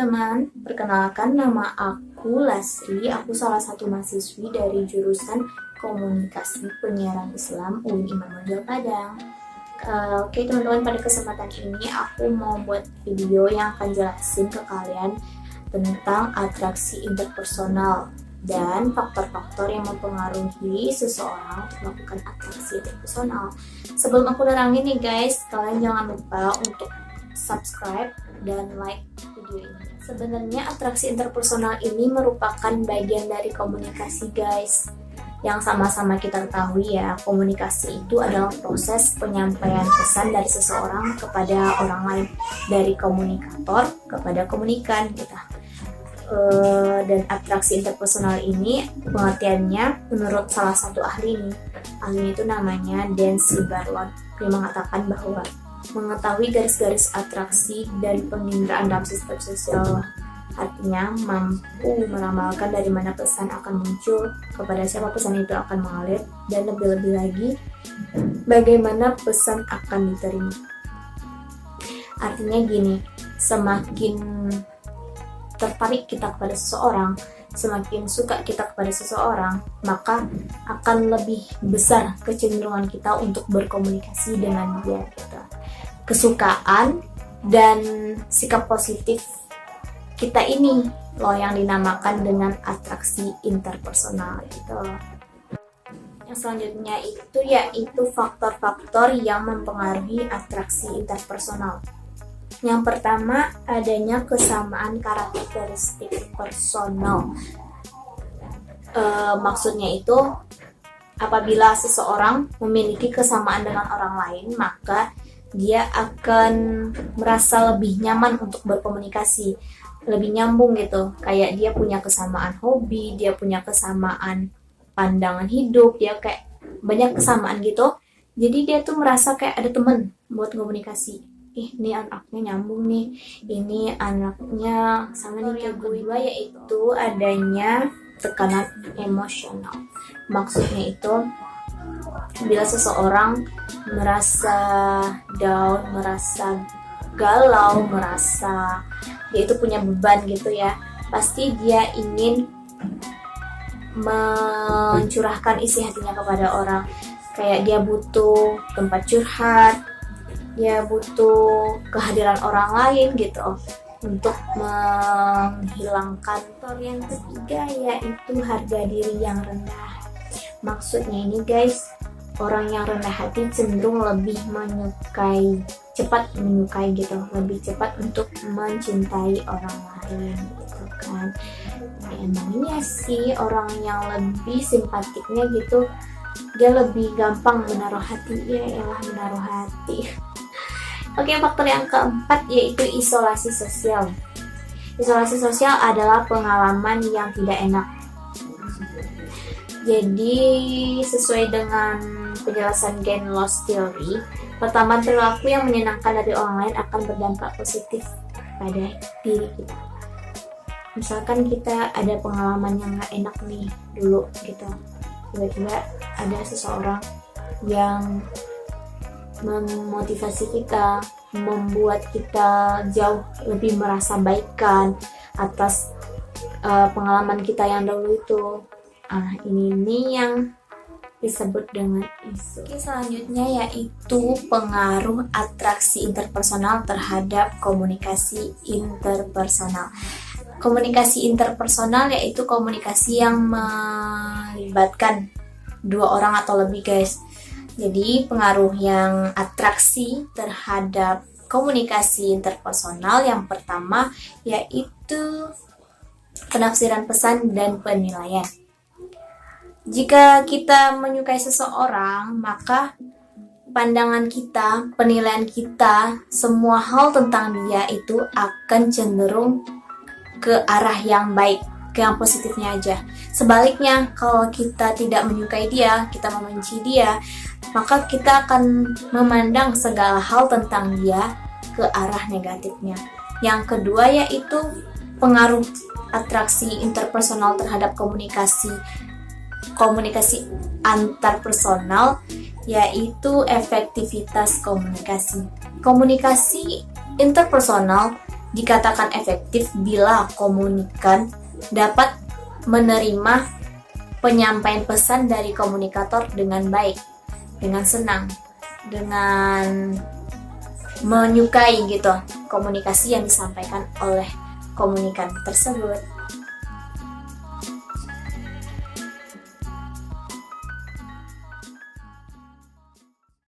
teman-teman, perkenalkan nama aku Lasri, aku salah satu mahasiswi dari jurusan Komunikasi Penyiaran Islam UIN Imam Bonjol Padang. Oke teman-teman, pada kesempatan ini aku mau buat video yang akan jelasin ke kalian tentang atraksi interpersonal dan faktor-faktor yang mempengaruhi seseorang untuk melakukan atraksi interpersonal. Sebelum aku nerangin nih guys, kalian jangan lupa untuk subscribe dan like video ini. Sebenarnya atraksi interpersonal ini merupakan bagian dari komunikasi guys. Yang sama-sama kita ketahui ya, komunikasi itu adalah proses penyampaian pesan dari seseorang kepada orang lain, dari komunikator kepada komunikan gitu. Dan atraksi interpersonal ini pengertiannya menurut salah satu ahli itu namanya Dan Sibarlot. Dia mengatakan bahwa mengetahui garis-garis atraksi dan penginderaan dalam sistem sosial, artinya mampu meramalkan dari mana pesan akan muncul, kepada siapa pesan itu akan mengalir, dan lebih-lebih lagi bagaimana pesan akan diterima. Artinya gini, semakin tertarik kita kepada seseorang, semakin suka kita kepada seseorang, maka akan lebih besar kecenderungan kita untuk berkomunikasi dengan dia gitu. Kesukaan dan sikap positif kita ini loh yang dinamakan dengan atraksi interpersonal gitu. Yang selanjutnya itu yaitu faktor-faktor yang mempengaruhi atraksi interpersonal. Yang pertama, adanya kesamaan karakteristik personal. Maksudnya itu, apabila seseorang memiliki kesamaan dengan orang lain, maka dia akan merasa lebih nyaman untuk berkomunikasi, lebih nyambung gitu. Kayak dia punya kesamaan hobi, dia punya kesamaan pandangan hidup, dia kayak banyak kesamaan gitu. Jadi dia tuh merasa kayak ada temen buat komunikasi. Ini anaknya nyambung nih, ini anaknya sama nih kayak gue. Kedua yaitu adanya tekanan emosional. Maksudnya itu, bila seseorang merasa down, merasa galau, merasa dia itu punya beban gitu ya, pasti dia ingin mencurahkan isi hatinya kepada orang. Kayak dia butuh tempat curhat, dia butuh kehadiran orang lain gitu untuk menghilangkan. Faktor yang ketiga yaitu harga diri yang rendah. Maksudnya ini guys, orang yang rendah hati cenderung lebih cepat menyukai gitu, lebih cepat untuk mencintai orang lain gitu kan. Emangnya sih orang yang lebih simpatiknya gitu, dia lebih gampang menaruh hati, menaruh hati. Oke, faktor yang keempat yaitu isolasi sosial. Isolasi sosial adalah pengalaman yang tidak enak. Jadi sesuai dengan penjelasan Gen Loss Theory, pertama perilaku yang menyenangkan dari orang lain akan berdampak positif pada diri kita. Misalkan kita ada pengalaman yang gak enak nih dulu gitu, tiba-tiba ada seseorang yang memotivasi kita, membuat kita jauh lebih merasa baikkan atas pengalaman kita yang dahulu itu. Ini yang disebut dengan isu. Oke, selanjutnya yaitu pengaruh atraksi interpersonal terhadap komunikasi interpersonal. Komunikasi interpersonal yaitu komunikasi yang melibatkan dua orang atau lebih guys. Jadi pengaruh yang atraksi terhadap komunikasi interpersonal yang pertama yaitu penafsiran pesan dan penilaian. Jika kita menyukai seseorang, maka pandangan kita, penilaian kita, semua hal tentang dia itu akan cenderung ke arah yang baik, ke yang positifnya aja. Sebaliknya, kalau kita tidak menyukai dia, kita membenci dia, maka kita akan memandang segala hal tentang dia ke arah negatifnya. Yang kedua yaitu pengaruh atraksi interpersonal terhadap komunikasi antar personal, yaitu efektivitas komunikasi. Komunikasi interpersonal dikatakan efektif bila komunikan dapat menerima penyampaian pesan dari komunikator dengan baik, dengan senang, dengan menyukai gitu komunikasi yang disampaikan oleh komunikan tersebut.